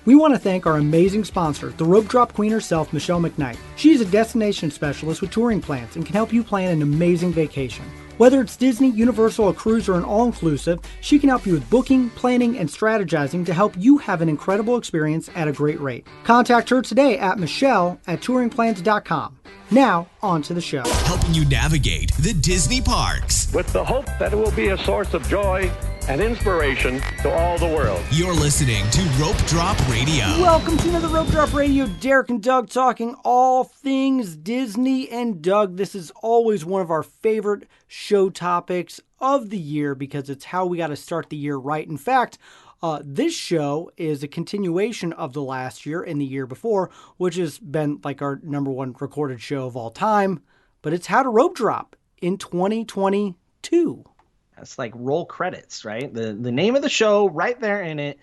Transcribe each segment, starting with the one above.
We want to thank our amazing sponsor, the Rope Drop Queen herself, Michelle McKnight. She is a destination specialist with touring plans and can help you plan an amazing vacation. Whether it's Disney, Universal, a cruise, or an all-inclusive, she can help you with booking, planning, and strategizing to help you have an incredible experience at a great rate. Contact her today at michelle@touringplans.com. Now, on to the show. Helping you navigate the Disney parks. With the hope that it will be a source of joy and inspiration to all the world. You're listening to Rope Drop Radio. Welcome to another Rope Drop Radio. Derek and Doug talking all things Disney. And Doug, this is always one of our favorite show topics of the year because it's how we got to start the year right. In fact, this show is a continuation of the last year and the year before, which has been like our number one recorded show of all time. But it's how to rope drop in 2022. That's like roll credits, right? The name of the show right there in it,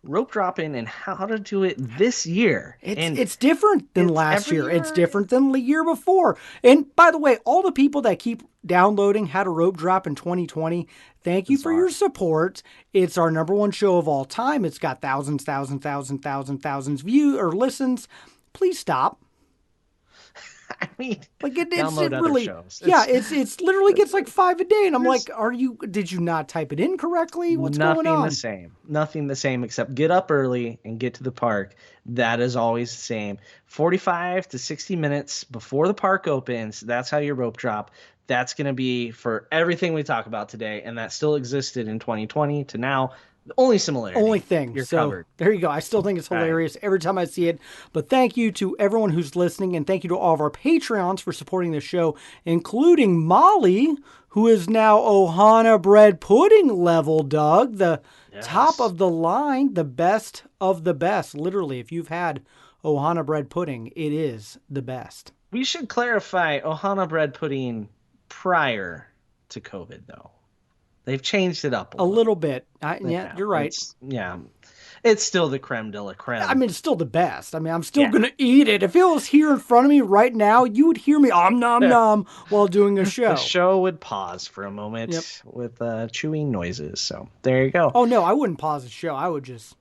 rope dropping and how to do it this year. It's different than last year. It's different than the year before. And by the way, all the people that keep downloading How to Rope Drop in 2020, thank you for your support. It's our number one show of all time. It's got thousands views or listens. Please stop. I mean, like it's really, shows. It's literally gets like 5 a day, and I'm like, did you not type it in correctly? What's going on? Nothing the same except get up early and get to the park. That is always the same. 45 to 60 minutes before the park opens. That's how you rope drop. That's going to be for everything we talk about today, and that still existed in 2020 to now. The only similarity. Only thing. You're so covered. There you go. I still think it's hilarious every time I see it. But thank you to everyone who's listening, and thank you to all of our Patreons for supporting the show, including Molly, who is now Ohana bread pudding level, Doug. The top of the line, the best of the best. Literally, if you've had Ohana bread pudding, it is the best. We should clarify Ohana bread pudding prior to COVID, though. They've changed it up a little bit. Yeah, you're right. It's still the creme de la creme. I mean, it's still the best. I mean, I'm still going to eat it. If it was here in front of me right now, you would hear me nom while doing a show. The show would pause for a moment with chewing noises. So there you go. Oh, no, I wouldn't pause the show. I would just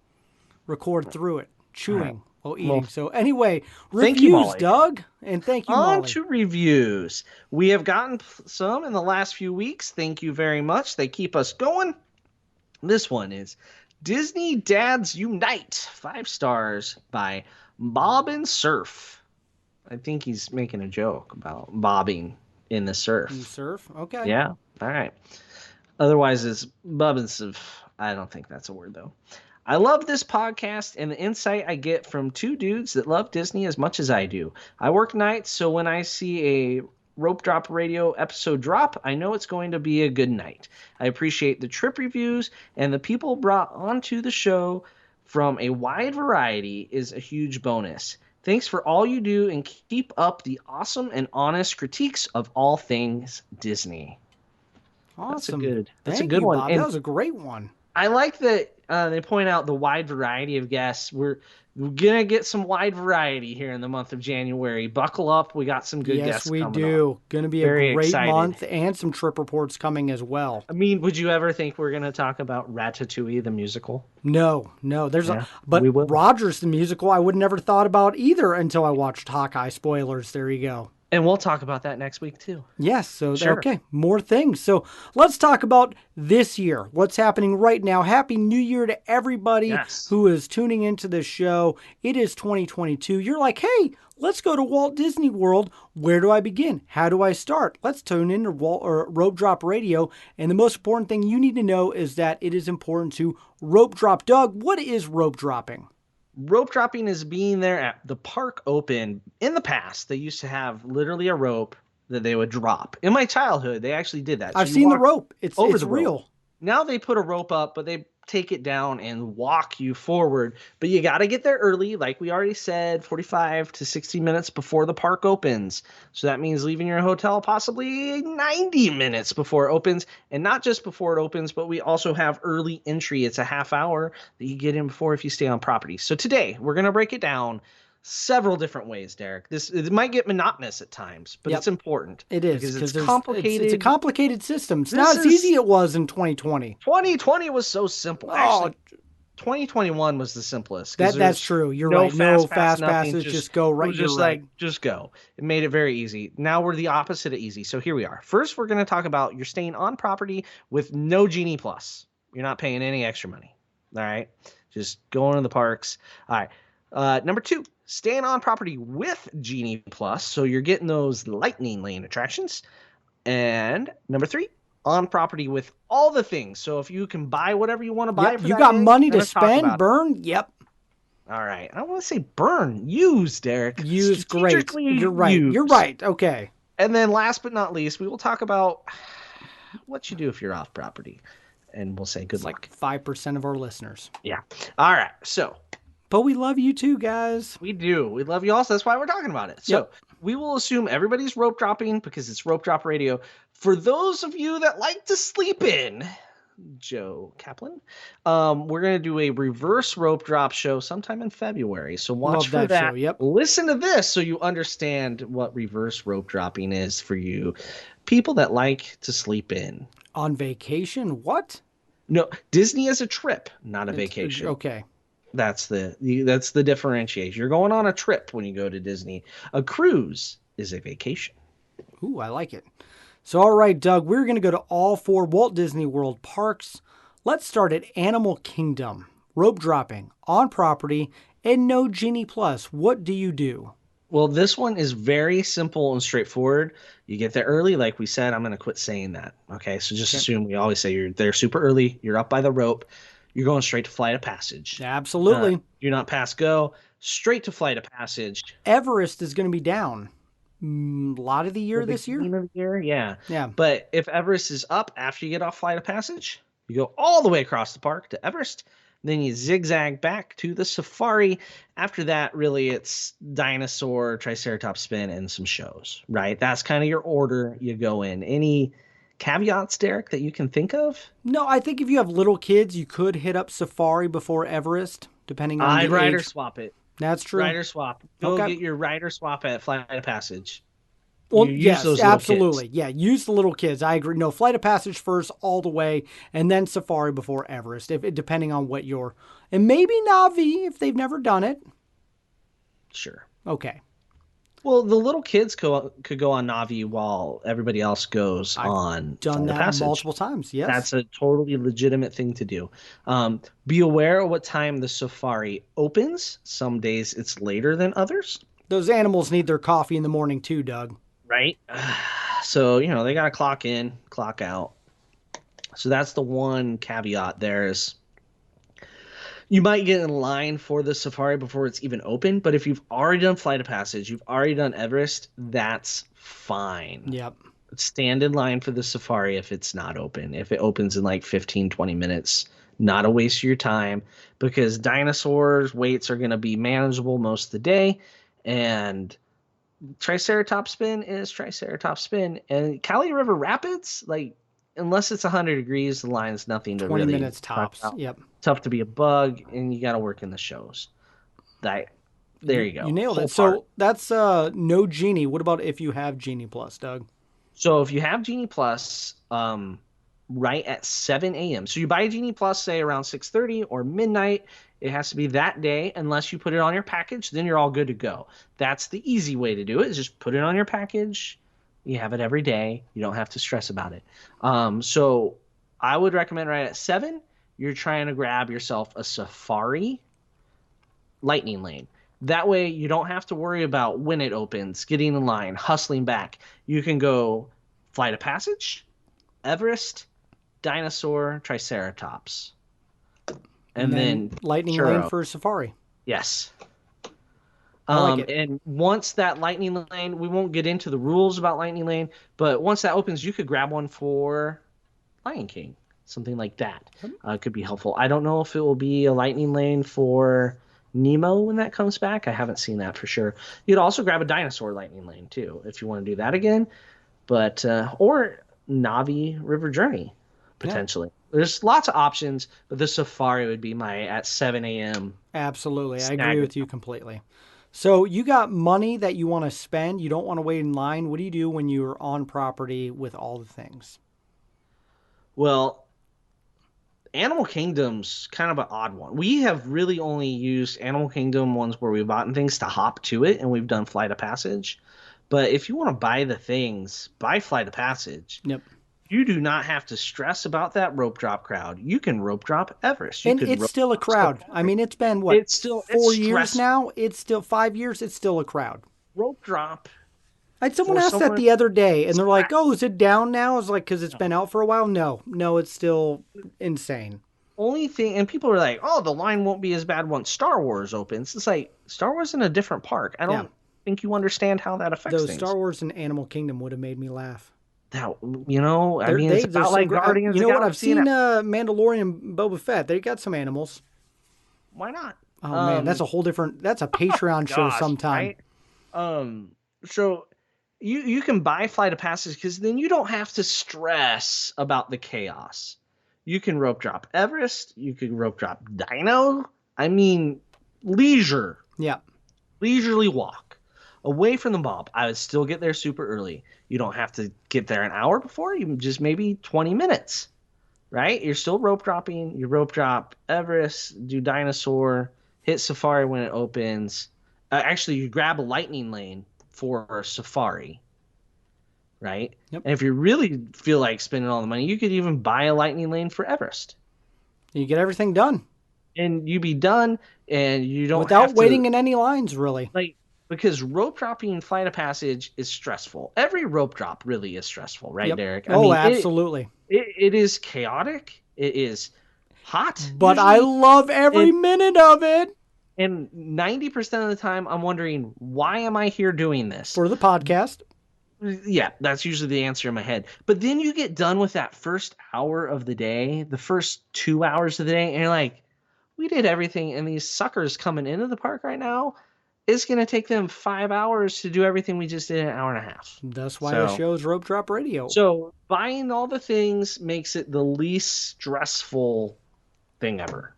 record through it, chewing while eating. Well, so anyway, reviews, Doug, and thank you, Molly. On to reviews. We have gotten some in the last few weeks. Thank you very much. They keep us going. This one is Disney Dads Unite, 5 stars by Bob and Surf. I think he's making a joke about bobbing in the surf. In the surf? Okay. Yeah. All right. Otherwise, it's Bob and Surf. I don't think that's a word, though. I love this podcast and the insight I get from 2 dudes that love Disney as much as I do. I work nights, so when I see a Rope Drop Radio episode drop, I know it's going to be a good night. I appreciate the trip reviews, and the people brought onto the show from a wide variety is a huge bonus. Thanks for all you do, and keep up the awesome and honest critiques of all things Disney. Awesome. That's a good one. Bob. That was a great one. I like that they point out the wide variety of guests. We're going to get some wide variety here in the month of January. Buckle up. We got some good guests coming on. Yes, we do. Going to be a great month and some trip reports coming as well. I mean, would you ever think we're going to talk about Ratatouille, the musical? No. But Rogers, the musical, I would never thought about either until I watched Hawkeye. Spoilers. There you go. And we'll talk about that next week, too. Yes. So, sure. Okay. More things. So let's talk about this year. What's happening right now. Happy New Year to everybody who is tuning into this show. It is 2022. You're like, hey, let's go to Walt Disney World. Where do I begin? How do I start? Let's tune into Rope Drop Radio. And the most important thing you need to know is that it is important to rope drop. Doug, what is rope dropping? Rope dropping is being there at the park open. In the past, they used to have literally a rope that they would drop. In my childhood, they actually did that. I've seen the rope. It's real. Rope. Now they put a rope up, but they take it down and walk you forward. But you got to get there early, like we already said, 45 to 60 minutes before the park opens. So that means leaving your hotel possibly 90 minutes before it opens. And not just before it opens, but we also have early entry. It's a half hour that you get in before if you stay on property. So today we're going to break it down several different ways, Derek. It might get monotonous at times, but it's important. It is because it's complicated. It's a complicated system. It's not as easy as it was in 2020. 2020 was so simple. 2021 was the simplest. 'Cause That's there's true. You're no right. No pass, fast nothing. passes. Just go right. We're You're just right. just go. It made it very easy. Now we're the opposite of easy. So here we are. First, we're going to talk about you're staying on property with no Genie Plus. You're not paying any extra money. All right. Just going to the parks. All right. Number 2, staying on property with Genie Plus. So you're getting those lightning lane attractions. And number 3, on property with all the things. So if you can buy whatever you want to buy Yep. for You that got day, money we're to gonna talk spend. about it. Burn. Yep. All right. I don't want to say burn. Use, Derek. Use. Great. Strategically You're right. use. You're right. Okay. And then last but not least, we will talk about what you do if you're off property. And we'll say good luck. 5% of our listeners. Yeah. All right. So But we love you too, guys. we do. We love you all. So that's why we're talking about it. So Yep. we will assume everybody's rope dropping because it's Rope Drop Radio. For those of you that like to sleep in, Joe Kaplan, we're going to do a reverse rope drop show sometime in February. So watch Love for that that. show, yep. Listen to this so you understand what reverse rope dropping is for you people that like to sleep in. On vacation? What? No, Disney is a trip, not a vacation. Okay. That's the differentiation. You're going on a trip when you go to Disney. A cruise is a vacation. Ooh, I like it. So, all right, Doug, we're going to go to all 4 Walt Disney World parks. Let's start at Animal Kingdom. Rope dropping, on property, and no Genie Plus. What do you do? Well, this one is very simple and straightforward. You get there early, like we said. I'm going to quit saying that. Okay, so just assume we always say you're there super early. You're up by the rope. You're going straight to Flight of Passage. Absolutely. You're not pass go. Straight to Flight of Passage. Everest is going to be down a lot of the year this year. Beginning of the year, yeah. Yeah. But if Everest is up after you get off Flight of Passage, you go all the way across the park to Everest. Then you zigzag back to the safari. After that, really, it's dinosaur, triceratops spin, and some shows, right? That's kind of your order you go in. Any caveats, Derek, that you can think of? No, I think if you have little kids, you could hit up Safari before Everest, depending on I'd the rider age. swap it. That's true. Rider swap. Go Okay. get your rider swap at Flight of Passage. Well, You use yes, those little absolutely. kids. Yeah, use the little kids. I agree. No, Flight of Passage first, all the way, and then Safari before Everest, depending on what you're... And maybe Navi, if they've never done it. Sure. Okay. Well, the little kids could go on Navi while everybody else goes on Done Flight of that Passage. multiple times, yes. That's a totally legitimate thing to do. Be aware of what time the safari opens. Some days it's later than others. Those animals need their coffee in the morning too, Doug. Right? So, they got to clock in, clock out. So that's the one caveat there is you might get in line for the safari before it's even open, but if you've already done Flight of Passage, you've already done Everest, that's fine. Yep. Stand in line for the safari if it's not open. If it opens in like 15, 20 minutes, not a waste of your time because dinosaurs waits are going to be manageable most of the day. And Triceratops spin is Triceratops spin. And Cali River Rapids, like, unless it's 100 degrees, the line's nothing to 20 really minutes talk tops. about. Yep. Tough to be a bug, and you got to work in the shows. There you go. You nailed Whole it. So part. that's no Genie. What about if you have Genie Plus, Doug? So if you have Genie Plus, right at 7 a.m. So you buy Genie Plus, say around 6:30 or midnight. It has to be that day, unless you put it on your package. Then you're all good to go. That's the easy way to do it. Is just put it on your package. You have it every day. You don't have to stress about it. So I would recommend right at 7. You're trying to grab yourself a safari lightning lane. That way you don't have to worry about when it opens, getting in line, hustling back. You can go Flight of Passage, Everest, Dinosaur, Triceratops. And then Lightning Churro. Lane for Safari. Yes. I like it. And once that Lightning Lane, we won't get into the rules about Lightning Lane, but once that opens, you could grab one for Lion King, something like that. Could be helpful. I don't know if it will be a Lightning Lane for Nemo when that comes back. I haven't seen that for sure. You'd also grab a Dinosaur Lightning Lane too, if you want to do that again. But or Navi River Journey, potentially. There's lots of options, but the Safari would be my at 7 a.m. Absolutely. I agree with you completely. So you got money that you want to spend. You don't want to wait in line. What do you do when you're on property with all the things? Well, Animal Kingdom's kind of an odd one. We have really only used Animal Kingdom ones where we've bought things to hop to it, and we've done Flight of Passage. But if you want to buy the things, buy Flight of Passage. Yep. You do not have to stress about that rope drop crowd. You can rope drop Everest. And it's still a crowd. I mean, it's been, what, it's 4 years now? It's still 5 years. It's still a crowd. Rope drop. I had someone asked that the other day, and they're like, oh, is it down now? I was like, because it's been out for a while? No, it's still insane. Only thing, and people are like, oh, the line won't be as bad once Star Wars opens. It's like, Star Wars in a different park. I don't think you understand how that affects things. Star Wars and Animal Kingdom would have made me laugh. That, I mean, it's about like Guardians of the Galaxy. You know what? I've seen Mandalorian Boba Fett. They got some animals. Why not? Oh, man, that's a whole different... That's a Patreon show sometime. Right? So you can buy Flight of Passage because then you don't have to stress about the chaos. You can rope drop Everest. You can rope drop Dino. I mean, leisure. Yeah. Leisurely walk. Away from the mob. I would still get there super early. You don't have to get there an hour before. You just maybe 20 minutes, right? You're still rope dropping. You rope drop Everest, do Dinosaur, hit Safari when it opens. Actually, you grab a lightning lane for Safari, right? Yep. And if you really feel like spending all the money, you could even buy a lightning lane for Everest. You get everything done. And you be done, and you don't without waiting in any lines, really. Because rope dropping Flight of Passage is stressful. Every rope drop really is stressful, right, Derek? Absolutely. It is chaotic. It is hot. But usually. I love every minute of it. And 90% of the time, I'm wondering, why am I here doing this? For the podcast. Yeah, that's usually the answer in my head. But then you get done with that first hour of the day, the first 2 hours of the day, and you're like, we did everything, and these suckers coming into the park right now, it's going to take them 5 hours to do everything we just did in an hour and a half. That's why the show's Rope Drop Radio. So buying all the things makes it the least stressful thing ever.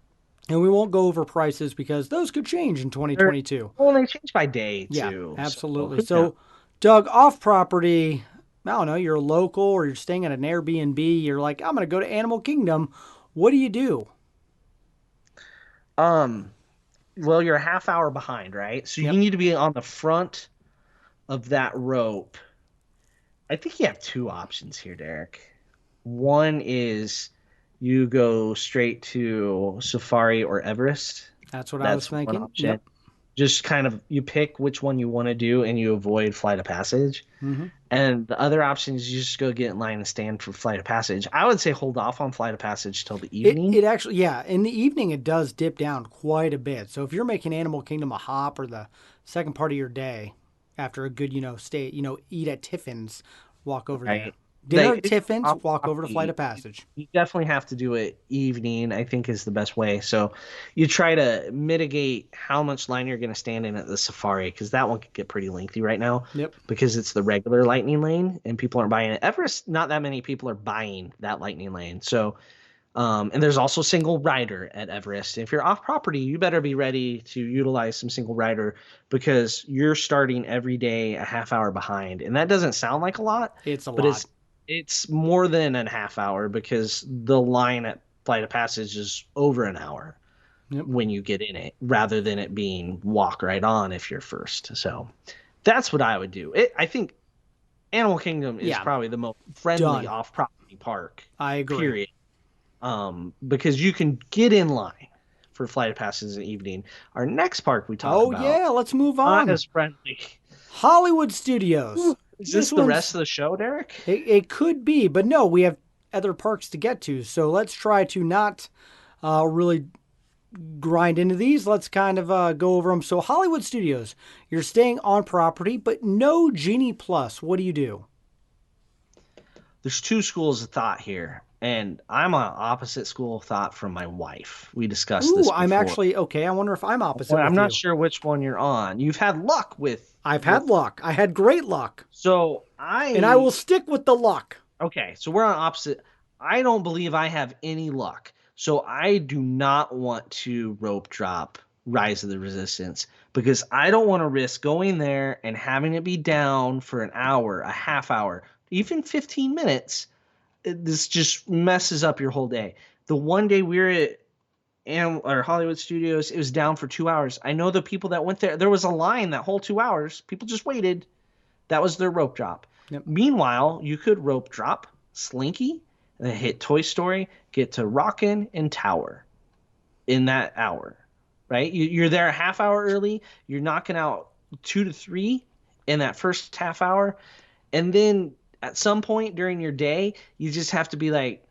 And we won't go over prices because those could change in 2022. Well, they change by day, too. Yeah, absolutely. So Doug, off property, I don't know, you're local or you're staying at an Airbnb, you're like, I'm going to go to Animal Kingdom. What do you do? Well, you're a half hour behind, right? So you need to be on the front of that rope. I think you have two options here, Derek. One is you go straight to Safari or Everest. That's what I was thinking. Yep. Just kind of, you pick which one you want to do and you avoid Flight of Passage. Mm-hmm. And the other option is you just go get in line and stand for Flight of Passage. I would say hold off on Flight of Passage till the evening. It actually, in the evening it does dip down quite a bit. So if you're making Animal Kingdom a hop or the second part of your day after a good, stay, eat at Tiffin's, walk over there. Dinner at Tiffin's, walk over to Flight of Passage. You definitely have to do it evening, I think, is the best way. So you try to mitigate how much line you're going to stand in at the Safari, because that one could get pretty lengthy right now. Yep. Because it's the regular lightning lane, and people aren't buying it. Everest, not that many people are buying that lightning lane. So, and there's also single rider at Everest. If you're off property, you better be ready to utilize some single rider because you're starting every day a half hour behind. And that doesn't sound like a lot. It's a lot. It's more than a half hour because the line at Flight of Passage is over an hour when you get in it, rather than it being walk right on if you're first. So that's what I would do. I think Animal Kingdom is probably the most friendly off-property park. I agree. Period. Because you can get in line for Flight of Passage in the evening. Our next park we talk about. Oh, yeah, let's move on. Not as friendly. Hollywood Studios. Ooh. Is this the rest of the show, Derek? It could be, but no, we have other parks to get to. So let's try to not really grind into these. Let's kind of go over them. So Hollywood Studios, you're staying on property, but no Genie Plus. What do you do? There's two schools of thought here, and I'm on opposite school of thought from my wife. We discussed this before. I'm actually, okay, I wonder if I'm opposite I'm not sure which one you're on. You've had luck with... I've had luck. I had great luck. So And I will stick with the luck. Okay, so we're on opposite. I don't believe I have any luck. So I do not want to rope drop Rise of the Resistance because I don't want to risk going there and having it be down for an hour, a half hour, even 15 minutes. This just messes up your whole day. The one day we were at or Hollywood Studios, it was down for 2 hours. I know the people that went there. There was a line that whole 2 hours. People just waited. That was their rope drop. Yep. Meanwhile, you could rope drop, Slinky, and then hit Toy Story, get to Rockin' and Tower in that hour, right? You're there a half hour early. You're knocking out 2 to 3 in that first half hour. And then at some point during your day, you just have to be like,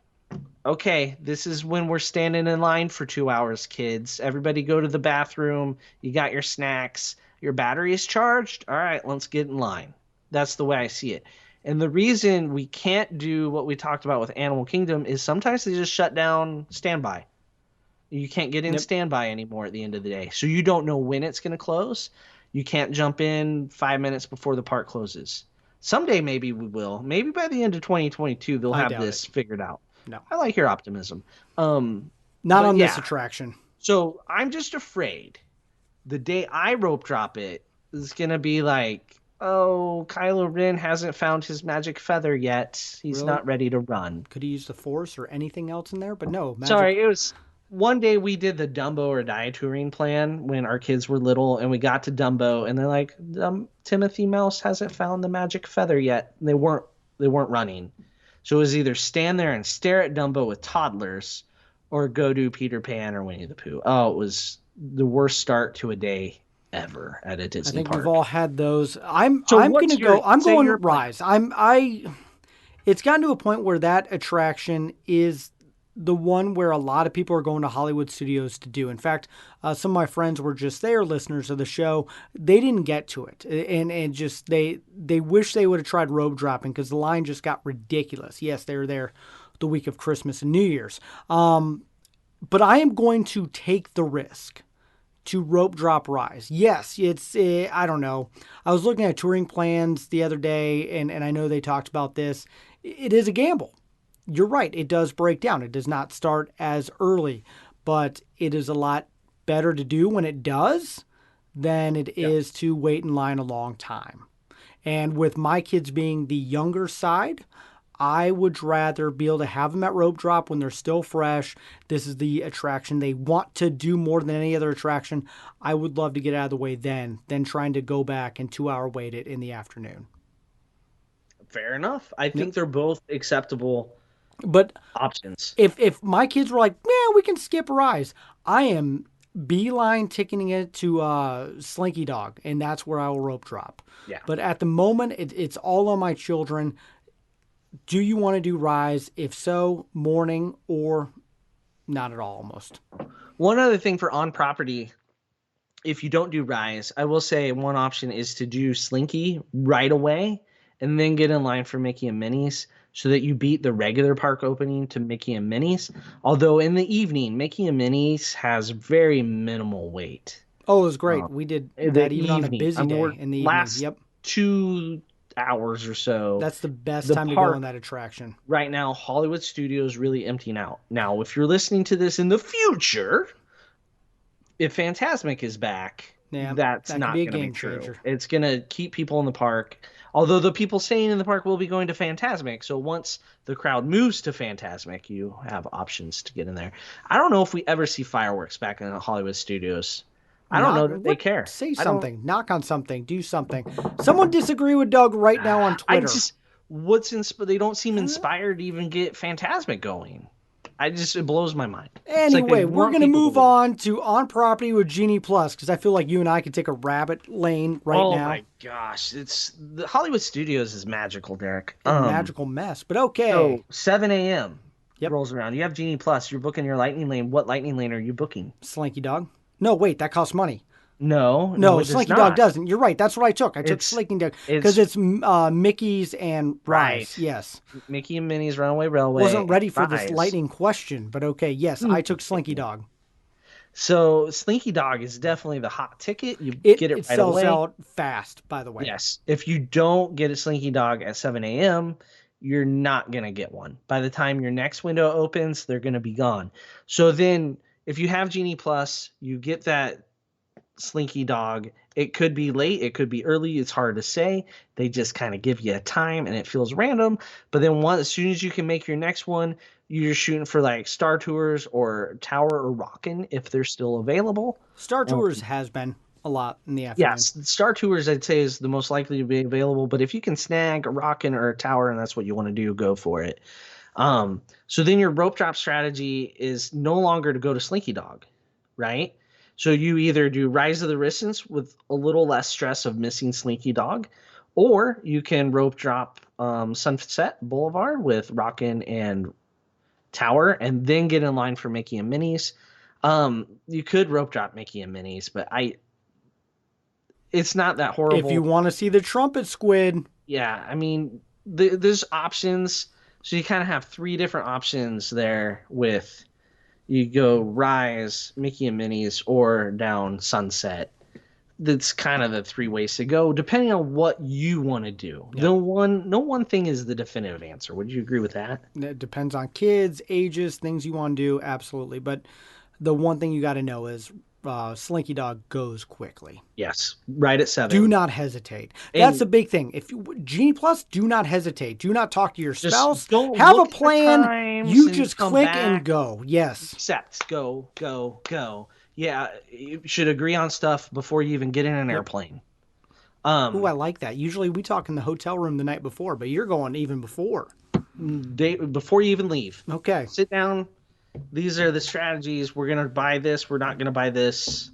okay, this is when we're standing in line for 2 hours, kids. Everybody go to the bathroom. You got your snacks. Your battery is charged. All right, let's get in line. That's the way I see it. And the reason we can't do what we talked about with Animal Kingdom is sometimes they just shut down standby. You can't get in standby anymore at the end of the day. So you don't know when it's going to close. You can't jump in 5 minutes before the park closes. Someday maybe we will. Maybe by the end of 2022 they'll have this figured out. No. I like your optimism. Not on this attraction. So I'm just afraid the day I rope drop it is going to be like, oh, Kylo Ren hasn't found his magic feather yet. He's not ready to run. Could he use the Force or anything else in there? But no. Sorry, it was one day we did the Dumbo or Die touring plan when our kids were little, and we got to Dumbo, and they're like, Timothy Mouse hasn't found the magic feather yet. And they weren't running. So it was either stand there and stare at Dumbo with toddlers or go do Peter Pan or Winnie the Pooh. Oh, it was the worst start to a day ever at a Disney park. I think we've all had those. I'm going Rise. It's gotten to a point where that attraction is the one where a lot of people are going to Hollywood Studios to do. In fact, some of my friends were just there, listeners of the show. They didn't get to it, and just they wish they would have tried rope dropping because the line just got ridiculous. Yes, they were there the week of Christmas and New Year's, but I am going to take the risk to rope drop Rise. Yes, it's I don't know. I was looking at touring plans the other day, and I know they talked about this. It is a gamble. You're right. It does break down. It does not start as early, but it is a lot better to do when it does than it is to wait in line a long time. And with my kids being the younger side, I would rather be able to have them at rope drop when they're still fresh. This is the attraction they want to do more than any other attraction. I would love to get out of the way then than trying to go back and 2 hour wait it in the afternoon. Fair enough. I think they're both acceptable options. If my kids were like, yeah, we can skip Rise, I am beeline ticketing it to Slinky Dog, and that's where I will rope drop. Yeah. But at the moment, it's all on my children. Do you want to do Rise? If so, morning or not at all, almost. One other thing for on property, if you don't do Rise, I will say one option is to do Slinky right away and then get in line for Mickey and Minnie's so that you beat the regular park opening to Mickey and Minnie's. Although in the evening, Mickey and Minnie's has very minimal wait. Oh, it was great. We did that even on a busy day in the evening. Last 2 hours or so. That's the best time to go on that attraction. Right now, Hollywood Studios really emptying out. Now, if you're listening to this in the future, if Fantasmic is back, that's not going to be true. It's going to keep people in the park. Although the people staying in the park will be going to Fantasmic. So once the crowd moves to Fantasmic, you have options to get in there. I don't know if we ever see fireworks back in the Hollywood Studios. I don't know that they care. Say something. Knock on something. Do something. Someone disagree with Doug right now on Twitter. They don't seem inspired to even get Fantasmic going. It blows my mind. Anyway, we're going to move on to On Property with Genie Plus because I feel like you and I could take a rabbit lane now. Oh my gosh. The Hollywood Studios is magical, Derek. A magical mess, but okay. So 7 a.m. rolls around. You have Genie Plus. You're booking your Lightning Lane. What Lightning Lane are you booking? Slinky Dog. No, wait, that costs money. No, Slinky Dog doesn't. You're right. That's what I took. I took Slinky Dog because it's Mickey's and Rise. Yes. Mickey and Minnie's Runaway Railway. Wasn't ready for this lightning question, but okay. Yes, I took Slinky Dog. So Slinky Dog is definitely the hot ticket. You get it right away. It sells out fast, by the way. Yes. If you don't get a Slinky Dog at 7 a.m., you're not going to get one. By the time your next window opens, they're going to be gone. So then if you have Genie Plus, you get that Slinky Dog. It could be late, it could be early. It's hard to say. They just kind of give you a time, and it feels random. But then as soon as you can make your next one, you're shooting for like Star Tours or Tower or Rockin' if they're still available. Star Tours has been a lot in the afternoon. Yes, Star Tours I'd say is the most likely to be available. But if you can snag a Rockin' or a Tower, and that's what you want to do, go for it. So then your rope drop strategy is no longer to go to Slinky Dog, right? So you either do Rise of the Resistance with a little less stress of missing Slinky Dog, or you can rope drop Sunset Boulevard with Rockin' and Tower, and then get in line for Mickey and Minnie's. You could rope drop Mickey and Minnie's, but it's not that horrible. If you want to see the trumpet squid. Yeah, I mean, there's options. So you kind of have 3 different options there with you go Rise, Mickey and Minnie's, or down Sunset. That's kind of the 3 ways to go, depending on what you want to do. Yep. No one thing is the definitive answer. Would you agree with that? It depends on kids, ages, things you want to do. Absolutely. But the one thing you got to know is Slinky Dog goes quickly. Yes, right at 7. Do not hesitate. That's the big thing. If Genie Plus, do not hesitate. Do not talk to your spouse. Don't have a plan. You just click and go. Yes. Accept. Go, go, go. Yeah, you should agree on stuff before you even get in an airplane. Ooh, I like that. Usually we talk in the hotel room the night before, but you're going even before. Before you even leave. Okay. Sit down. These are the strategies. We're going to buy this. We're not going to buy this.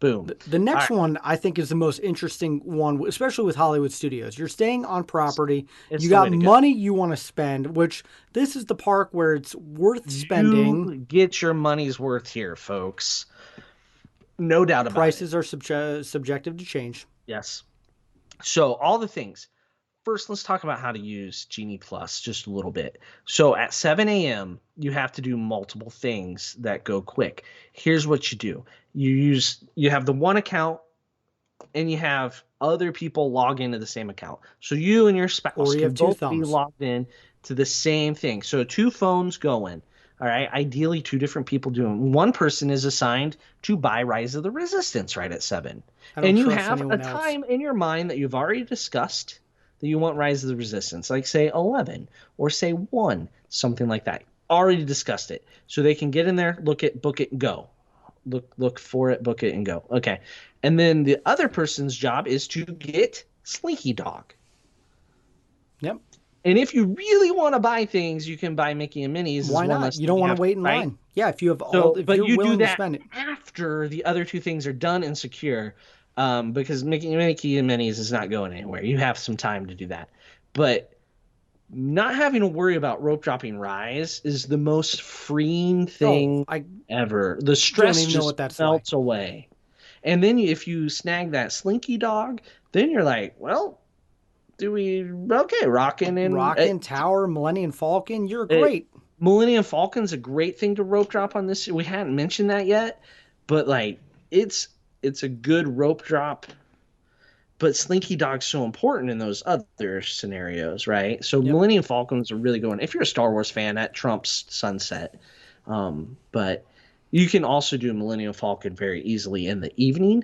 Boom. The next one I think is the most interesting one, especially with Hollywood Studios. You're staying on property. You got money you want to spend, which this is the park where it's worth spending. You get your money's worth here, folks. No doubt about it. Prices are subjective to change. Yes. So all the things. First, let's talk about how to use Genie Plus just a little bit. So at 7 a.m., you have to do multiple things that go quick. Here's what you do. You have the one account, and you have other people log into the same account. So you and your spouse can both be logged in to the same thing. So 2 phones going. All right. Ideally, 2 different people doing. One person is assigned to buy Rise of the Resistance right at 7. And you have a time in your mind that you've already discussed that you want Rise of the Resistance, like say 11 or say 1, something like that. Already discussed it. So they can get in there, look it, book it, go. Look for it, book it, and go. Okay. And then the other person's job is to get Slinky Dog. Yep. And if you really want to buy things, you can buy Mickey and Minnie's. Why not? You don't want to wait in line. Yeah, if you have all, if you're willing to spend it. After the other 2 things are done and secure, because Mickey and Minnie's is not going anywhere. You have some time to do that. But not having to worry about rope dropping Rise is the most freeing thing ever. The stress just melts away. And then if you snag that Slinky Dog, then you're like, well, Rockin' Tower, Millennium Falcon, you're great. Millennium Falcon's a great thing to rope drop on this. We hadn't mentioned that yet, but like it's a good rope drop. But Slinky Dog's so important in those other scenarios, right? So Millennium Falcon's are really going. If you're a Star Wars fan, that trumps Sunset. But you can also do Millennium Falcon very easily in the evening.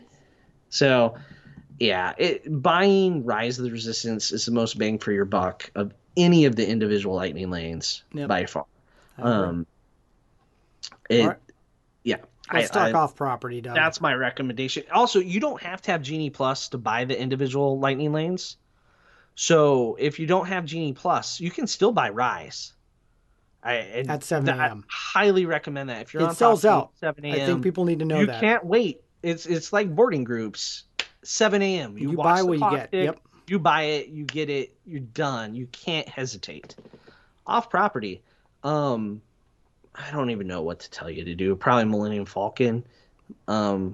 So yeah, buying Rise of the Resistance is the most bang for your buck of any of the individual lightning lanes by far. Yeah. Let's talk off property, Doug. That's my recommendation. Also, you don't have to have Genie Plus to buy the individual lightning lanes. So if you don't have Genie Plus, you can still buy Rise. At 7 a.m. I highly recommend that. If you're it sells out. 7 a.m. I think people need to know that. You can't wait. It's like boarding groups. 7 a.m. You buy what you get. Yep. You buy it, you get it, you're done. You can't hesitate. Off property. I don't even know what to tell you to do. Probably Millennium Falcon. I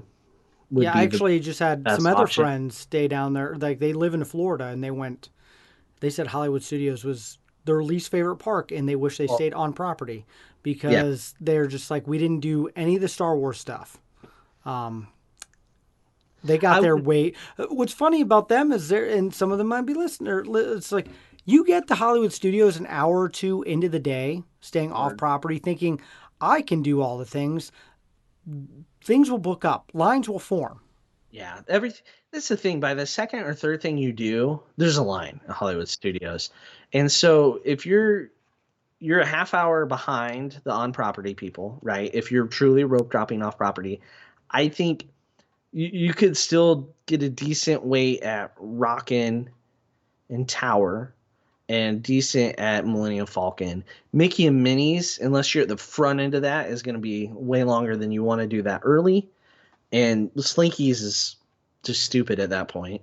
actually just had some other friends stay down there. Like they live in Florida, and they said Hollywood Studios was their least favorite park, and they wish they stayed on property because they're just like, we didn't do any of the Star Wars stuff. They got their way. What's funny about them is and some of them might be listening. It's like you get to Hollywood Studios an hour or 2 into the day, staying off property, thinking I can do all the things. Things will book up, lines will form. Yeah, that's the thing. By the second or third thing you do, there's a line at Hollywood Studios, and so if you're a half hour behind the on property people, right? If you're truly rope dropping off property, I think you could still get a decent weight at Rockin' and Tower and decent at Millennium Falcon. Mickey and Minnie's, unless you're at the front end of that, is going to be way longer than you want to do that early. And Slinkies is just stupid at that point.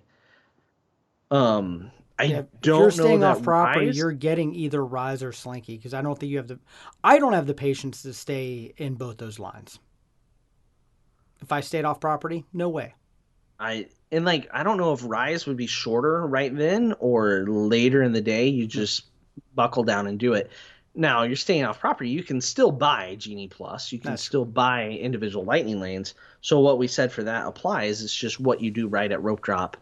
I If you're don't know staying that off property, Rise. you're getting either Rise or Slinky because I don't think you have the. I don't have the patience to stay in both those lines. If I stayed off property, no way. I don't know if Rise would be shorter right then or later in the day. You just buckle down and do it. Now you're staying off property. You can still buy Genie Plus. You can still buy individual lightning lanes. So what we said for that applies. It's just what you do right at rope drop.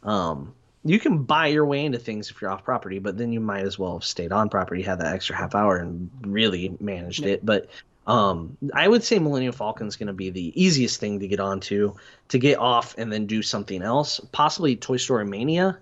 You can buy your way into things if you're off property, but then you might as well have stayed on property, had that extra half hour, and really managed it. But I would say Millennium Falcon is going to be the easiest thing to get onto, to get off and then do something else. Possibly Toy Story Mania,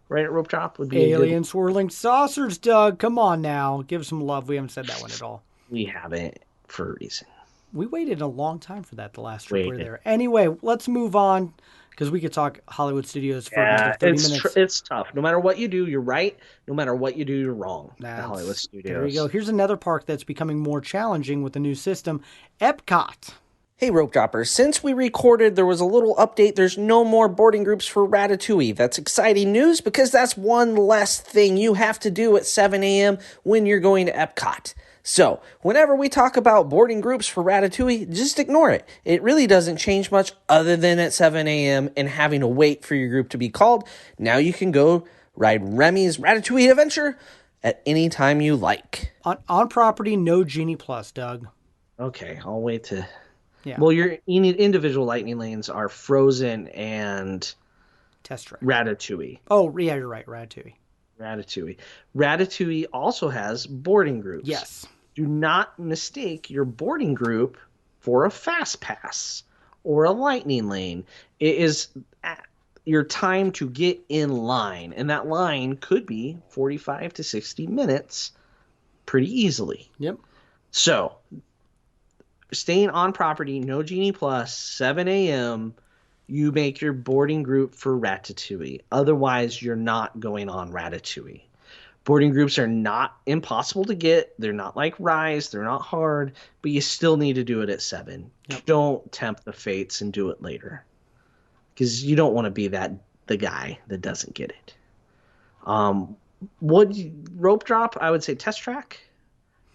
right at rope drop would be Alien swirling saucers, Doug. Come on now, give some love. We haven't said that one at all. We haven't for a reason. We waited a long time for that the last trip we were there. Anyway, let's move on because we could talk Hollywood Studios for another 30 minutes. It's tough. No matter what you do, you're right. No matter what you do, you're wrong at Hollywood Studios. There you go. Here's another park that's becoming more challenging with the new system, Epcot. Hey, Rope Droppers. Since we recorded, there was a little update. There's no more boarding groups for Ratatouille. That's exciting news because that's one less thing you have to do at 7 a.m. when you're going to Epcot. So, whenever we talk about boarding groups for Ratatouille, just ignore it. It really doesn't change much other than at 7 a.m. and having to wait for your group to be called. Now you can go ride Remy's Ratatouille Adventure at any time you like. On property, no Genie Plus, Doug. Okay, I'll wait to... Yeah. Well, you need individual lightning lanes are Frozen and Test Track. Ratatouille. Oh, yeah, you're right. Ratatouille. Ratatouille also has boarding groups. Yes. Do not mistake your boarding group for a fast pass or a lightning lane. It is your time to get in line, and that line could be 45 to 60 minutes pretty easily. Yep. So, staying on property, no Genie Plus, 7 a.m., you make your boarding group for Ratatouille. Otherwise, you're not going on Ratatouille. Boarding groups are not impossible to get. They're not like Rise. They're not hard, but you still need to do it at 7. Yep. Don't tempt the fates and do it later, because you don't want to be the guy that doesn't get it. Rope drop? I would say Test Track.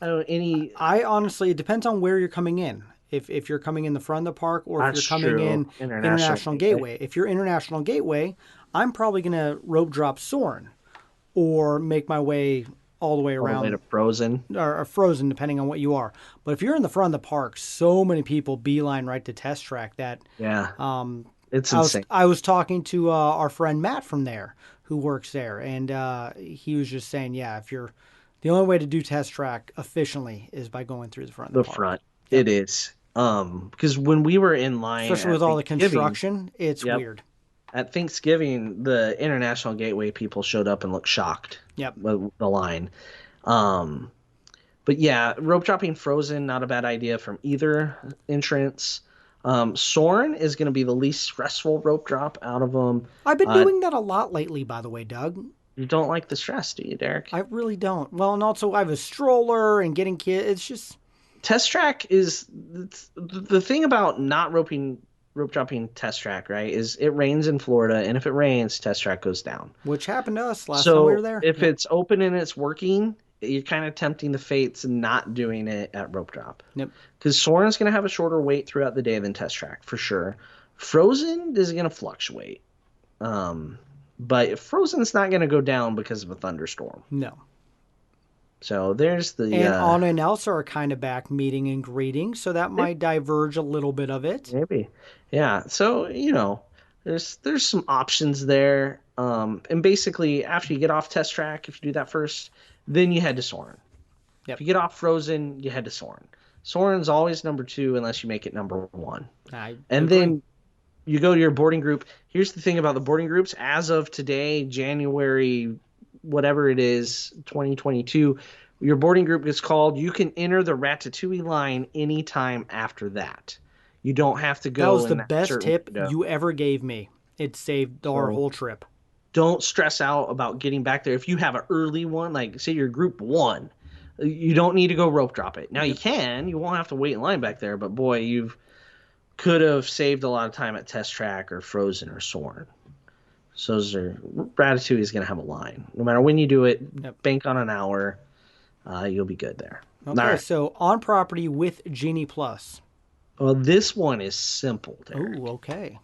I honestly, it depends on where you're coming in. If you're coming in the front of the park or if you're coming in International Gateway. If you're International Gateway, I'm probably going to rope drop Soarin' or make my way all the way around. All the way to Frozen. Or Frozen, depending on what you are. But if you're in the front of the park, so many people beeline right to Test Track that... Yeah, it's insane. I was talking to our friend Matt from there, who works there, and he was just saying, yeah, if you're... The only way to do Test Track efficiently is by going through the front of the park. Front. Yep. It is. Because when we were in line... Especially with all the construction, it's weird. At Thanksgiving, the International Gateway people showed up and looked shocked. Yep. With the line. But yeah, rope dropping Frozen, not a bad idea from either entrance. Soarin' is going to be the least stressful rope drop out of them. I've been doing that a lot lately, by the way, Doug. You don't like the stress, do you, Derek? I really don't. Well, and also I have a stroller and getting kids. It's just... Test Track is... The thing about not rope dropping Test Track, right, is it rains in Florida, and if it rains, Test Track goes down. Which happened to us last time we were there. If it's open and it's working, you're kind of tempting the fates and not doing it at rope drop. Yep. Because Soarin's going to have a shorter wait throughout the day than Test Track, for sure. Frozen is going to fluctuate. But Frozen's not going to go down because of a thunderstorm. No. So there's the... And Anna and Elsa are kind of back meeting and greeting, so that might diverge a little bit of it. Maybe. Yeah. So, there's some options there. And basically, after you get off Test Track, if you do that first, then you head to Soarin'. Yep. If you get off Frozen, you head to Soarin'. Soarin's always number 2 unless you make it number 1. I agree. you go to your boarding group. Here's the thing about the boarding groups. As of today, January, whatever it is, 2022, your boarding group is called. You can enter the Ratatouille line anytime after that. You don't have to go. That was in the that best certain tip window. you ever gave me. It saved our whole trip. Don't stress out about getting back there. If you have an early one, like say you're group 1, you don't need to go rope drop it. Now you can. You won't have to wait in line back there. But boy, could have saved a lot of time at Test Track or Frozen or Soarin'. So Ratatouille is going to have a line. No matter when you do it, bank on an hour. You'll be good there. Okay, right. So on property with Genie Plus. Well, this one is simple, Derek. Oh, okay.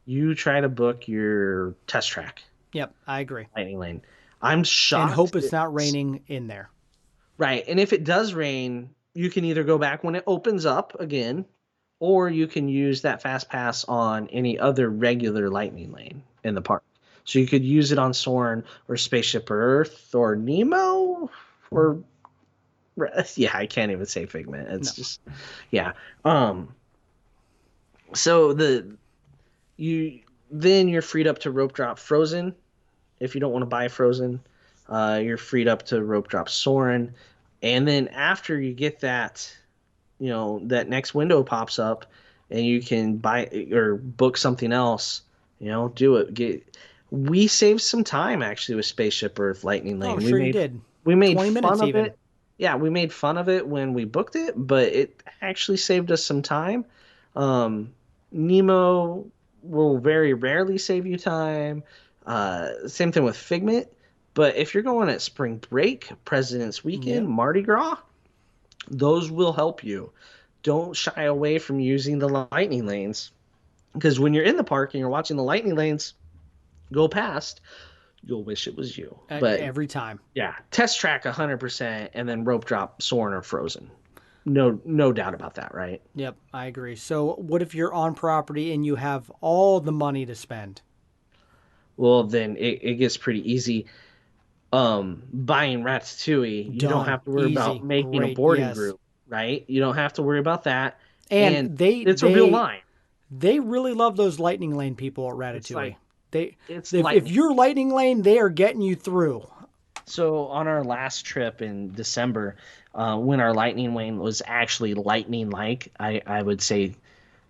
You try to book your Test Track. Yep, I agree. Lightning Lane. I'm shocked. And hope it's not raining in there. Right. And if it does rain, you can either go back when it opens up again, or you can use that fast pass on any other regular Lightning Lane in the park. So you could use it on Soarin' or Spaceship Earth or Nemo or yeah, I can't even say Figment. It's just yeah. So you're freed up to rope drop Frozen. If you don't want to buy Frozen, you're freed up to rope drop Soarin'. And then after you get that, that next window pops up and you can buy or book something else, do it. We saved some time actually with Spaceship Earth Lightning Lane. Oh, sure you did. We made 20 fun minutes of even. it. Yeah, we made fun of it when we booked it, but it actually saved us some time. Nemo will very rarely save you time. Same thing with Figment. But if you're going at spring break, President's Weekend, Mardi Gras, those will help you. Don't shy away from using the lightning lanes. Because when you're in the park and you're watching the lightning lanes go past, you'll wish it was you. But every time. Yeah. Test Track 100% and then rope drop Soarin' or Frozen. No doubt about that, right? Yep, I agree. So what if you're on property and you have all the money to spend? Well, then it gets pretty easy. Buying Ratatouille, you don't have to worry about making a boarding group, right? You don't have to worry about that. And it's a real line. They really love those lightning lane people at Ratatouille. If you're lightning lane, they are getting you through. So on our last trip in December, when our lightning lane was actually lightning-like, I would say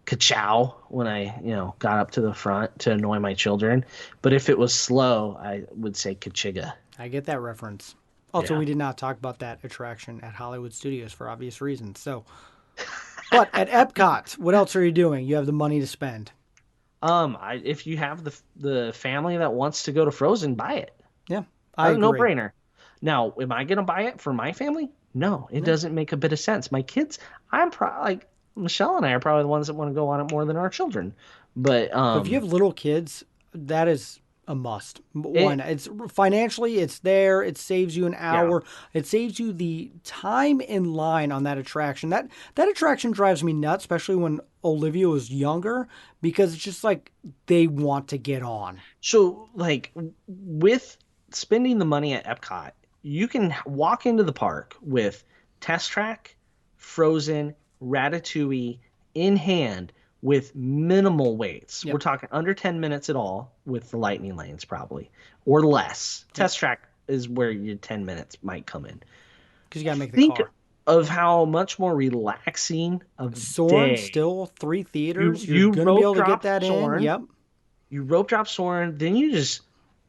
ka-chow when I got up to the front to annoy my children. But if it was slow, I would say ka-chiga. I get that reference. Also, we did not talk about that attraction at Hollywood Studios for obvious reasons. So, but at Epcot, what else are you doing? You have the money to spend. If you have the family that wants to go to Frozen, buy it. Yeah, I agree. No-brainer. Now, am I going to buy it for my family? No, it doesn't make a bit of sense. My kids, Michelle and I are probably the ones that want to go on it more than our children. But if you have little kids, that is a must. It's financially, it's there. It saves you an hour. Yeah. It saves you the time in line on that attraction. That attraction drives me nuts, especially when Olivia was younger, because it's just like they want to get on. So, with spending the money at Epcot, you can walk into the park with Test Track, Frozen, Ratatouille in hand with minimal waits. Yep. We're talking under 10 minutes at all with the lightning lanes probably, or less. Yep. Test Track is where your 10 minutes might come in. Because you got to make the car. Think of how much more relaxing of Soarin' day. Still 3 theaters. You're going to be able to get that Soarin', in. Yep. You rope drop Soarin', then you just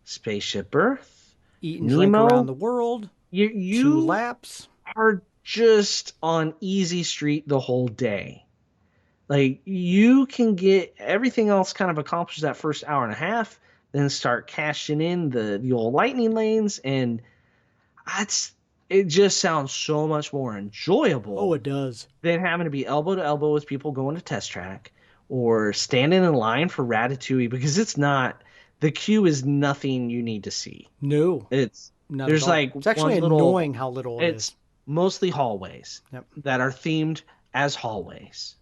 Spaceship Earth, eat and drink around the world. You 2 laps. Are just on easy street the whole day. You can get everything else kind of accomplished that first hour and a half, then start cashing in the old lightning lanes, and it just sounds so much more enjoyable. Oh, it does. Than having to be elbow to elbow with people going to Test Track or standing in line for Ratatouille, because the queue is nothing you need to see. No. It's actually annoying how little it is. Mostly hallways that are themed as hallways.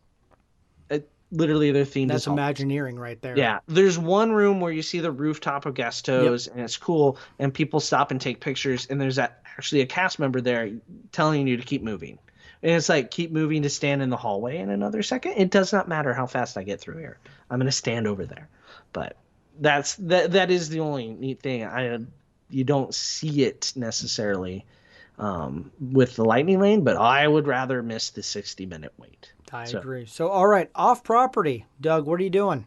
Literally, they're themed as hallways. That's Imagineering right there. Yeah. There's one room where you see the rooftop of Gastos, and it's cool, and people stop and take pictures, and there's actually a cast member there telling you to keep moving. And it's like, keep moving to stand in the hallway in another second. It does not matter how fast I get through here. I'm going to stand over there. But that is the only neat thing. You don't see it necessarily with the lightning lane, but I would rather miss the 60-minute wait. I agree. So, all right, off property. Doug, what are you doing?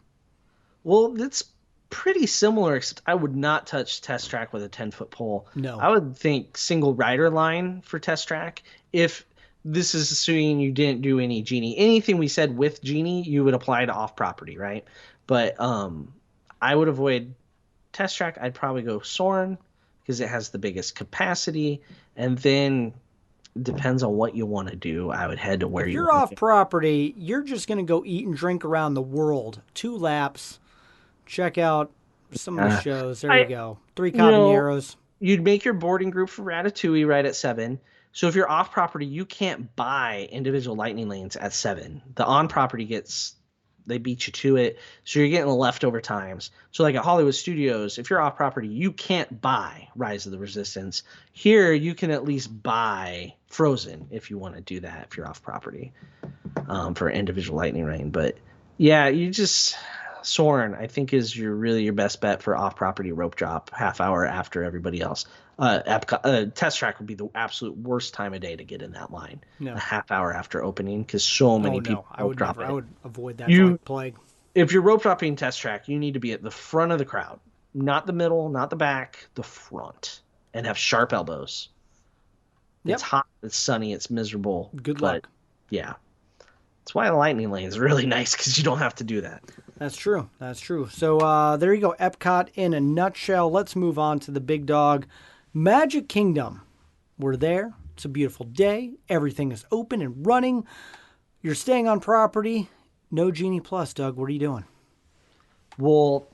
Well, it's pretty similar, except I would not touch Test Track with a 10-foot pole. No. I would think single rider line for Test Track. If this is assuming you didn't do any Genie. Anything we said with Genie, you would apply to off property, right? But I would avoid Test Track. I'd probably go Soarin' because it has the biggest capacity. And then depends on what you want to do. I would head to where you're off property. You're just going to go eat and drink around the world. 2 laps. Check out some of the shows. There you go. 3 Caballeros. You'd make your boarding group for Ratatouille right at 7. So if you're off property, you can't buy individual lightning lanes at 7. The on property they beat you to it. So you're getting the leftover times. So like at Hollywood Studios, if you're off property, you can't buy Rise of the Resistance. Here, you can at least buy Frozen if you want to do that, if you're off property for individual lightning lane. But yeah, Soarin', I think, is your best bet for off property rope drop half hour after everybody else. Test Track would be the absolute worst time of day to get in that line. No. A half hour after opening, because so many people drop it. I would avoid that like plague. If you're rope dropping Test Track, you need to be at the front of the crowd, not the middle, not the back, the front, and have sharp elbows. Yep. It's hot, it's sunny, it's miserable. Good luck. Yeah. That's why the lightning lane is really nice, because you don't have to do that. That's true. So there you go. Epcot in a nutshell. Let's move on to the big dog. Magic Kingdom. We're there. It's a beautiful day. Everything is open and running. You're staying on property. No Genie Plus, Doug. What are you doing? Well,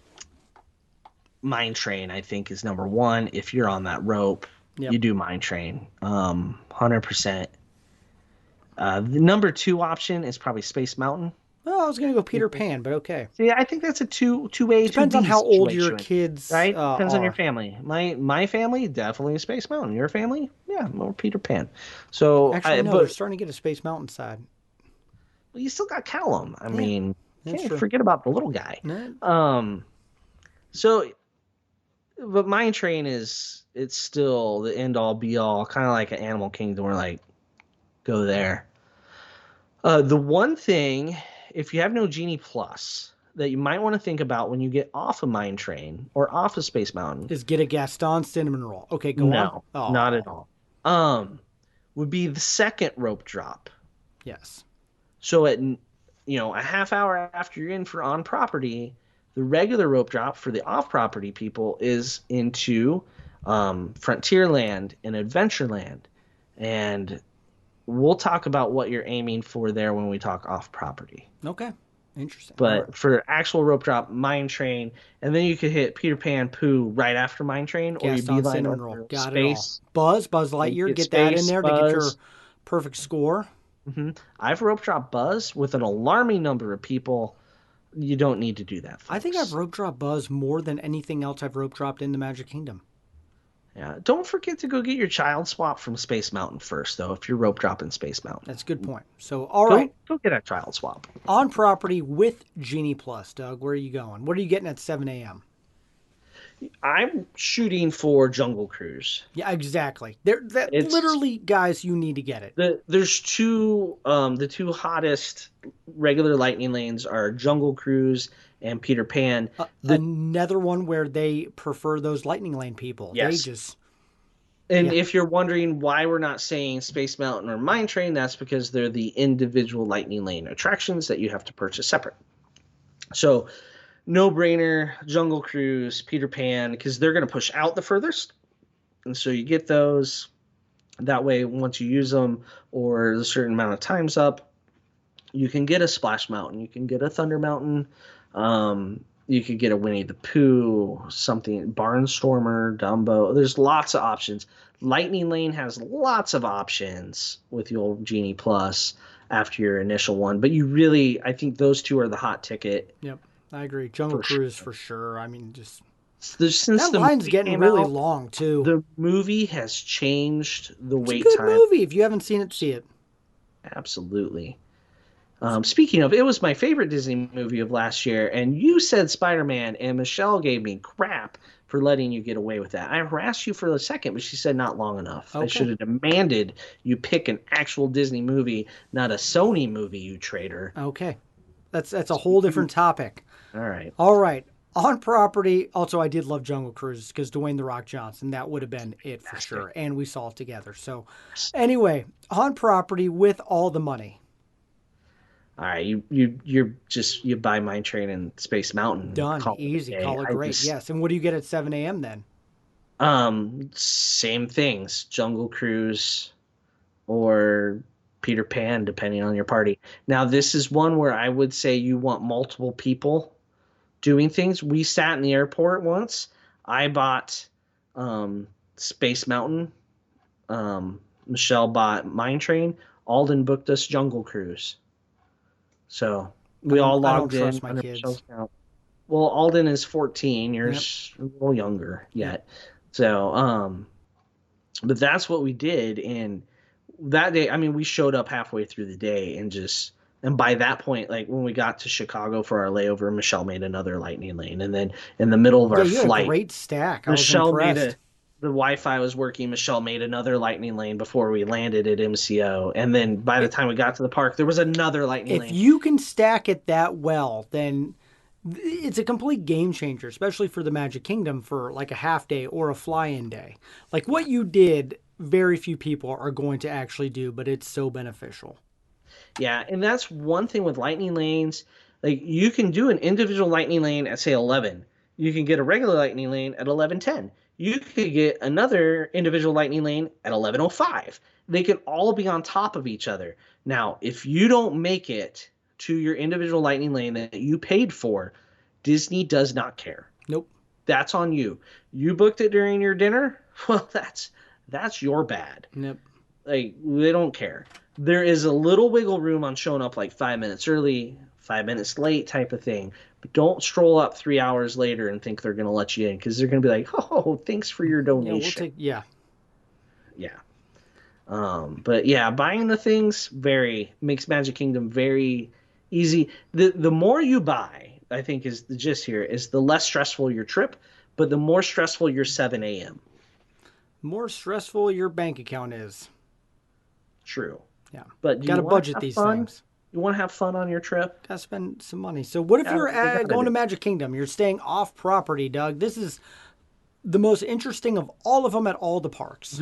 Mine Train, I think, is number 1. If you're on that rope, you do Mine Train. 100%. The number 2 option is probably Space Mountain. Oh, I was going to go Peter Pan, but okay. Yeah, I think that's a two-way. Depends on how old your kids right? Depends on your family. My family, definitely Space Mountain. Your family, yeah, more Peter Pan. So actually, no, they're starting to get a Space Mountain side. Well, you still got Callum. I mean, can't forget about the little guy. So, but Mine Train it's still the end-all, be-all, kind of like an Animal Kingdom. We're like, go there. The one thing, if you have no Genie Plus, that you might want to think about when you get off of Mine Train or off of Space Mountain is get a Gaston cinnamon roll. Okay, go on. No, not at all. Would be the second rope drop. Yes. So at a half hour after you're in for on property, the regular rope drop for the off property people is into Frontierland and Adventureland, and we'll talk about what you're aiming for there when we talk off property. Okay. Interesting. But for actual rope drop, Mine Train, and then you could hit Peter Pan Pooh right after Mine Train, or you beeline over Got Space. It all. Buzz Lightyear, get that in there to get your perfect score. Mm-hmm. I've rope dropped Buzz with an alarming number of people. You don't need to do that, folks. I think I've rope dropped Buzz more than anything else I've rope dropped in the Magic Kingdom. Yeah, don't forget to go get your child swap from Space Mountain first, though, if you're rope dropping Space Mountain. That's a good point. So, all right. Go get a child swap. On property with Genie Plus, Doug, where are you going? What are you getting at 7 a.m.? I'm shooting for Jungle Cruise. Yeah, exactly. Literally, guys, you need to get it. There's the 2 hottest regular lightning lanes are Jungle Cruise and Peter Pan. Another one where they prefer those lightning lane people. Yes. If you're wondering why we're not saying Space Mountain or Mine Train, that's because they're the individual lightning lane attractions that you have to purchase separate. So, no-brainer, Jungle Cruise, Peter Pan, because they're going to push out the furthest. And so you get those. That way, once you use them or a certain amount of time's up, you can get a Splash Mountain. You can get a Thunder Mountain. You could get a Winnie the Pooh, something, Barnstormer, Dumbo. There's lots of options. Lightning Lane has lots of options with the old Genie Plus after your initial one. But I think those 2 are the hot ticket. Yep. I agree. Jungle Cruise for sure. I mean, since that line's getting really long too. The movie has changed the wait time. It's a good movie. If you haven't seen it, see it. Absolutely. Speaking of, it was my favorite Disney movie of last year, and you said Spider-Man, and Michelle gave me crap for letting you get away with that. I harassed you for a second, but she said not long enough. Okay. I should have demanded you pick an actual Disney movie, not a Sony movie, you traitor. Okay. That's a whole different topic. All right. All right. On property, also, I did love Jungle Cruise because Dwayne The Rock Johnson, that would have been it for sure. And we saw it together. So, anyway, on property with all the money. All right, you buy Mine Train and Space Mountain. Done. Easy. Call it great. Yes. And what do you get at 7 a.m. then? Same things. Jungle Cruise or Peter Pan, depending on your party. Now, this is one where I would say you want multiple people doing things. We sat in the airport once. I bought Space Mountain. Michelle bought Mine Train. Alden booked us Jungle Cruise. So we all logged in. I don't trust my kids. Well, Alden is 14. You're a little younger yet. So, but that's what we did. And that day, I mean, we showed up halfway through the day and by that point, like when we got to Chicago for our layover, Michelle made another Lightning Lane. And then in the middle of our flight, had a great stack. Michelle made the Wi-Fi was working. Michelle made another Lightning Lane before we landed at MCO. And then by the time we got to the park, there was another Lightning Lane. If you can stack it that well, then it's a complete game changer, especially for the Magic Kingdom for like a half day or a fly-in day. Like what you did, very few people are going to actually do, but it's so beneficial. Yeah, and that's one thing with Lightning Lanes. Like you can do an individual Lightning Lane at, say, 11. You can get a regular Lightning Lane at 11:10. You could get another individual Lightning Lane at 11:05. They can all be on top of each other. Now, if you don't make it to your individual Lightning Lane that you paid for, Disney does not care. Nope. That's on you. You booked it during your dinner? Well, that's your bad. Yep. Like, they don't care. There is a little wiggle room on showing up like 5 minutes early, 5 minutes late type of thing. But don't stroll up 3 hours later and think they're going to let you in, because they're going to be like, oh, thanks for your donation. Yeah. But yeah, buying the things makes Magic Kingdom very easy. The more you buy, I think is the gist here, is the less stressful your trip, but the more stressful your 7 a.m. More stressful your bank account is. True. Yeah. But got to budget these things. You want to have fun on your trip? Got to spend some money. So what if you're going to Magic Kingdom? You're staying off property, Doug. This is the most interesting of all of them at all the parks.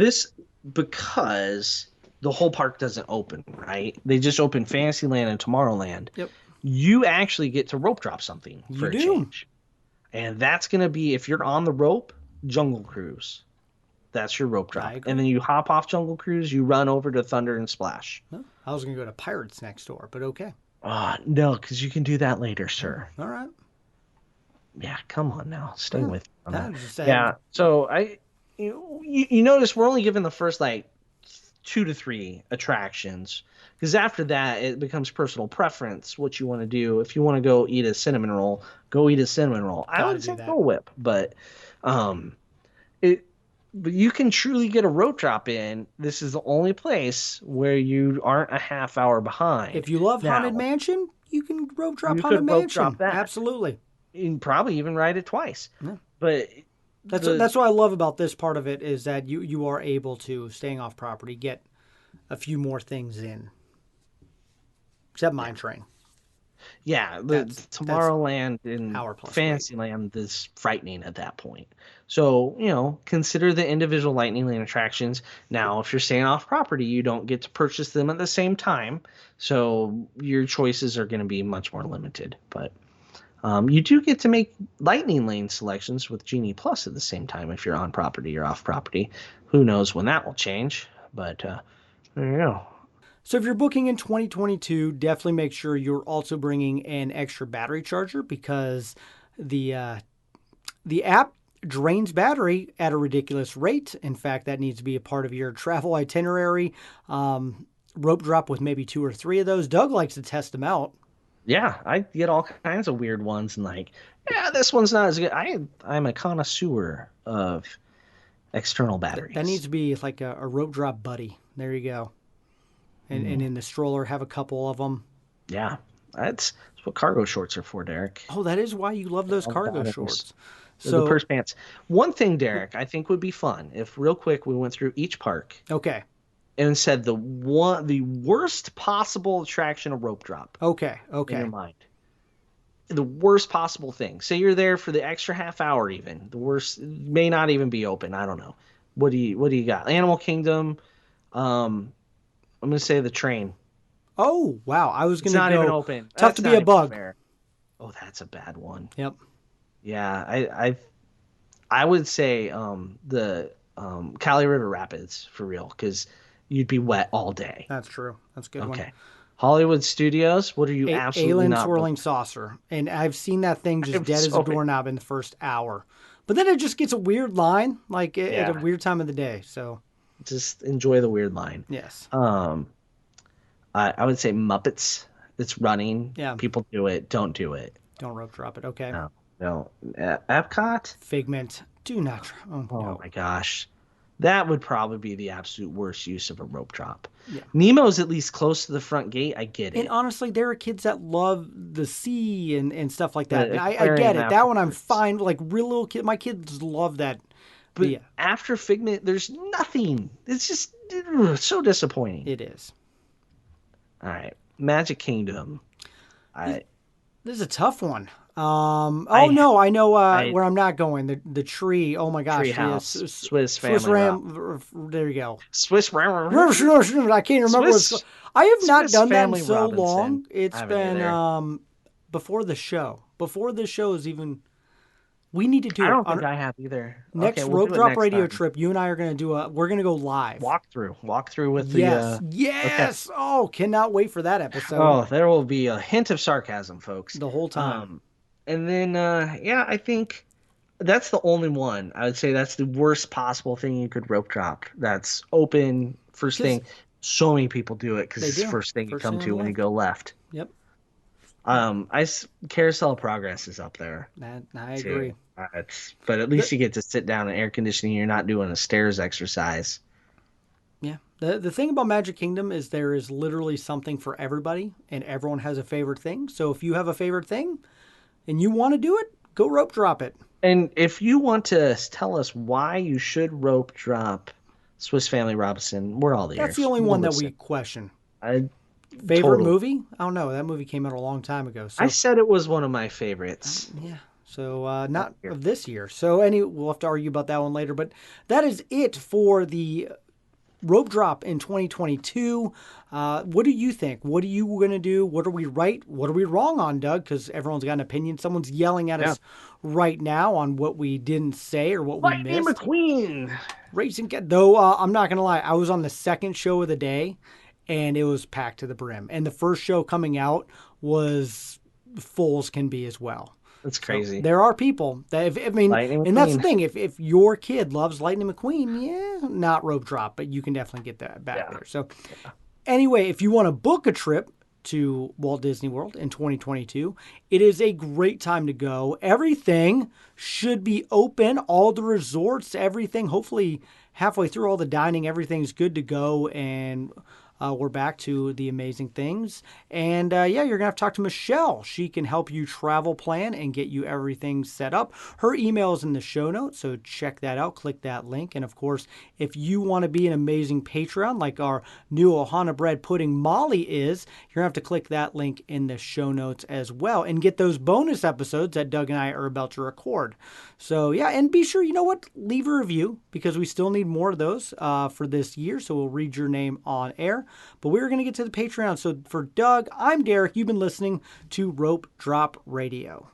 Because the whole park doesn't open, right? They just open Fantasyland and Tomorrowland. Yep. You actually get to rope drop something for a change. And that's going to be, if you're on the rope, Jungle Cruise. That's your rope drop. And then you hop off Jungle Cruise, you run over to Thunder and Splash. Oh, I was going to go to Pirates next door, but okay. No, because you can do that later, sir. All right. Yeah, come on now. Stay with me. Yeah, so you notice we're only given the first like 2 to 3 attractions, because after that it becomes personal preference what you want to do. If you want to go eat a cinnamon roll, go eat a cinnamon roll. I would say Dole Whip, but but you can truly get a rope drop in. This is the only place where you aren't a half hour behind. If you love Haunted Mansion, you can rope drop Haunted Mansion. Absolutely. You can probably even ride it twice. Yeah. But that's what I love about this part of it, is that you are able to, staying off property, get a few more things in. Except Mine Train. Yeah, Tomorrowland and Fantasyland is frightening at that point. So, consider the individual Lightning Lane attractions. Now, if you're staying off property, you don't get to purchase them at the same time. So your choices are going to be much more limited. But you do get to make Lightning Lane selections with Genie Plus at the same time if you're on property or off property. Who knows when that will change. But there you go. So if you're booking in 2022, definitely make sure you're also bringing an extra battery charger, because the app drains battery at a ridiculous rate. In fact, that needs to be a part of your travel itinerary. Rope drop with maybe 2 or 3 of those. Doug likes to test them out. Yeah, I get all kinds of weird ones and this one's not as good. I'm a connoisseur of external batteries. That needs to be like a rope drop buddy. There you go. and in the stroller have a couple of them. Yeah, that's what cargo shorts are for, Derek. Oh, that is why you love those All cargo bottoms. shorts. The So, purse pants. One thing, Derek, I think would be fun if real quick we went through each park okay. and said the worst possible attraction of rope drop Okay. in Okay. your mind. The worst possible thing. Say you're there for the extra half hour even. The worst may not even be open. I don't know. What do you got? Animal Kingdom. I'm gonna say the train. Oh, wow. I was It's going not to even go open. tough That's to be not a even bug. fair. Oh, that's a bad one. Yep. Yeah, I would say the Cali River Rapids for real, because you'd be wet all day. That's true. That's a good one. Okay. Hollywood Studios, what are you absolutely Alien not? swirling saucer. And I've seen that thing just I'm dead as a sorry. doorknob in the first hour. But then it just gets a weird line, like at Yeah. a weird time of the day. So, Just enjoy the weird line. yes. I would say Muppets. It's running. Yeah. People do it. Don't do it. Don't rope drop it. Okay. No. Epcot. Figment. Do not. Oh, Oh no. my gosh. That would probably be the absolute worst use of a rope drop. Yeah. Nemo's at least close to the front gate. I get it. And honestly, there are kids that love the sea and stuff like that. The I aquarium get it. That one I'm afterwards. fine. Like real little kid, my kids love that. But yeah, after Figment, there's nothing. It's just so disappointing. it is. All right. Magic Kingdom. This is a tough one. I know where I'm not going. The tree. Oh my gosh. Treehouse. Yes. Swiss Family Ram. There you go. Swiss Ram. I can't remember. Swiss- I have not Swiss done that in Family so Robinson. long. I It's haven't been either. before the show. Before the show is even. We need to do I it. don't think I have either. Next Okay, we'll rope do it drop next radio time. trip, you and I are going to do we're going to go live. Walk through with Yes. the. Yes. Oh, cannot wait for that episode. Oh, there will be a hint of sarcasm, folks. The whole time. And then, I think that's the only one. I would say that's the worst possible thing you could rope drop. That's open, first thing. So many people do it because They it's the do. first thing you First come thing to on when the you go left. Yep. Carousel of Progress is up there. I too. agree. But at least you get to sit down in air conditioning. You're not doing a stairs exercise. Yeah. The thing about Magic Kingdom is there is literally something for everybody, and everyone has a favorite thing. So if you have a favorite thing and you want to do it, go rope drop it. And if you want to tell us why you should rope drop Swiss Family Robinson, we're all ears. That's the only We'll one that listen. we question. Favorite Favorite movie? I don't know. That movie came out a long time ago. So I said it was one of my favorites. yeah. So not of this year. So we'll have to argue about that one later. But that is it for the rope drop in 2022. What do you think? What are you going to do? What are we right? What are we wrong on, Doug? Because everyone's got an opinion. Someone's yelling at us right now on what we didn't say or what we Lightning missed. McQueen. Racing Cat. Though I'm not going to lie, I was on the second show of the day, and it was packed to the brim. And the first show coming out was full as can be as well. That's crazy. So there are people that, Lightning and that's the McQueen. thing. If your kid loves Lightning McQueen, yeah, not rope drop, but you can definitely get that back there. So anyway, if you want to book a trip to Walt Disney World in 2022, it is a great time to go. Everything should be open. All the resorts, everything, hopefully halfway through all the dining, everything's good to go. And we're back to the amazing things. And you're going to have to talk to Michelle. She can help you travel plan and get you everything set up. Her email is in the show notes, so check that out. Click that link. And of course, if you want to be an amazing Patreon like our new Ohana Bread Pudding Molly is, you're going to have to click that link in the show notes as well and get those bonus episodes that Doug and I are about to record. So and be sure, you know what, leave a review because we still need more of those for this year. So we'll read your name on air. But we're going to get to the Patreon. So for Doug, I'm Derek. You've been listening to Rope Drop Radio.